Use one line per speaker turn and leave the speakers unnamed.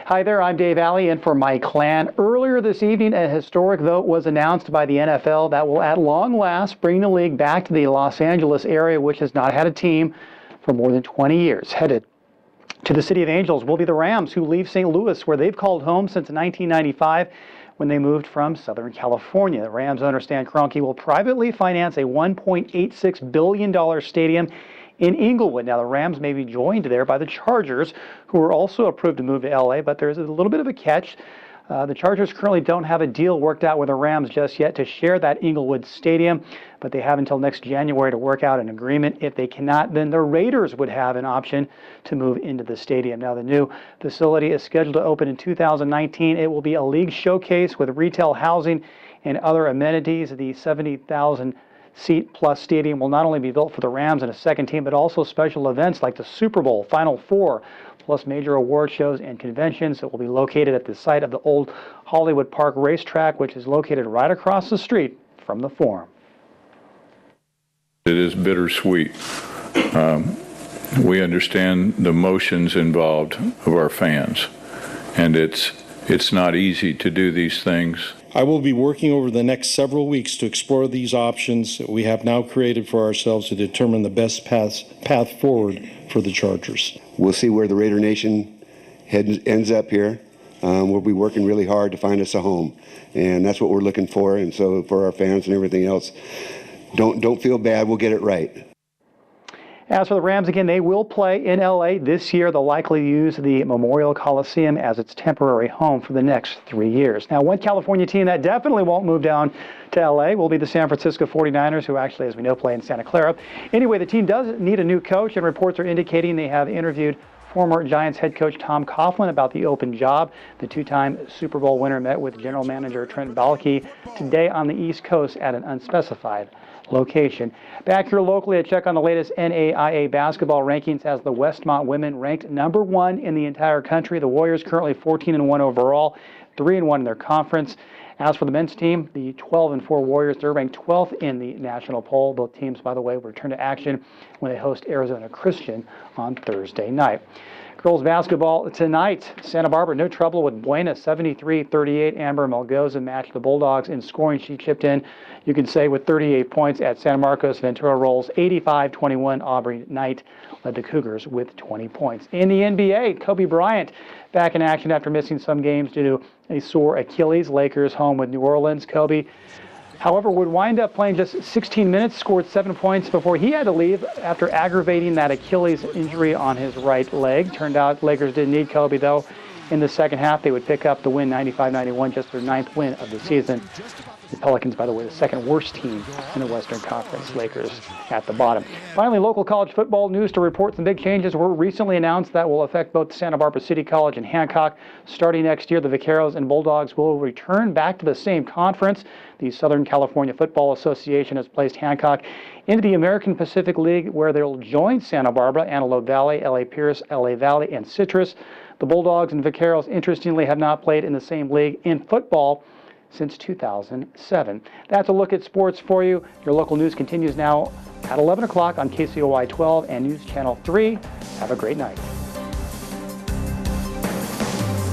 Hi there, I'm Dave Alley in for Mike Clan. Earlier this evening, a historic vote was announced by the NFL that will at long last bring the league back to the Los Angeles area, which has not had a team for more than 20 years. Headed to the City of Angels will be the Rams, who leave St. Louis, where they've called home since 1995 when they moved from Southern California. The Rams owner Stan Kroenke will privately finance a $1.86 billion stadium in Inglewood. Now, the Rams may be joined there by the Chargers, who are also approved to move to LA, but there's a little bit of a catch. The Chargers currently don't have a deal worked out with the Rams just yet to share that Inglewood stadium, but they have until next January to work out an agreement. If they cannot, then the Raiders would have an option to move into the stadium. Now, the new facility is scheduled to open in 2019. It will be a league showcase with retail housing and other amenities. The 70,000 seat plus stadium will not only be built for the Rams and a second team, but also special events like the Super Bowl, Final Four, plus major award shows and conventions. It will be located at the site of the old Hollywood Park racetrack, which is located right across the street from the Forum.
It is bittersweet. We understand the emotions involved of our fans, and it's not easy to do these things.
I will be working over the next several weeks to explore these options that we have now created for ourselves to determine the best path forward for the Chargers.
We'll see where the Raider Nation ends up here. We'll be working really hard to find us a home, and that's what we're looking for. And so for our fans and everything else, don't feel bad. We'll get it right.
As for the Rams, again, they will play in LA this year. They'll likely use the Memorial Coliseum as its temporary home for the next 3 years. Now, one California team that definitely won't move down to LA will be the San Francisco 49ers, who actually, as we know, play in Santa Clara. Anyway, the team does need a new coach, and reports are indicating they have interviewed former Giants head coach Tom Coughlin about the open job. The two-time Super Bowl winner met with general manager Trent Baalke today on the East Coast at an unspecified location. Back here locally, a check on the latest NAIA basketball rankings has the Westmont women ranked number 1 in the entire country. The Warriors currently 14-1 overall, 3-1 in their conference. As for the men's team, the 12-4 Warriors, they're ranked 12th in the national poll. Both teams, by the way, will return to action when they host Arizona Christian on Thursday night. Girls basketball tonight, Santa Barbara, no trouble with Buena, 73-38. Amber Melgoza matched the Bulldogs in scoring. She chipped in, you can say, with 38 points at San Marcos. Ventura rolls 85-21. Aubrey Knight led the Cougars with 20 points. In the NBA, Kobe Bryant back in action after missing some games due to a sore Achilles. Lakers home with New Orleans. Kobe, however, would wind up playing just 16 minutes, scored 7 points before he had to leave after aggravating that Achilles injury on his right leg. Turned out Lakers didn't need Kobe, though. In the second half, they would pick up the win, 95-91, just their 9th win of the season. The Pelicans, by the way, the second worst team in the Western Conference. Lakers at the bottom. Finally, local college football news to report. Some big changes were recently announced that will affect both Santa Barbara City College and Hancock. Starting next year, the Vaqueros and Bulldogs will return back to the same conference. The Southern California Football Association has placed Hancock into the American Pacific League, where they'll join Santa Barbara, Antelope Valley, LA Pierce, LA Valley, and Citrus. The Bulldogs and Vaqueros, interestingly, have not played in the same league in football since 2007. That's a look at sports for you. Your local news continues now at 11 o'clock on KCOY 12 and News Channel 3. Have a great night.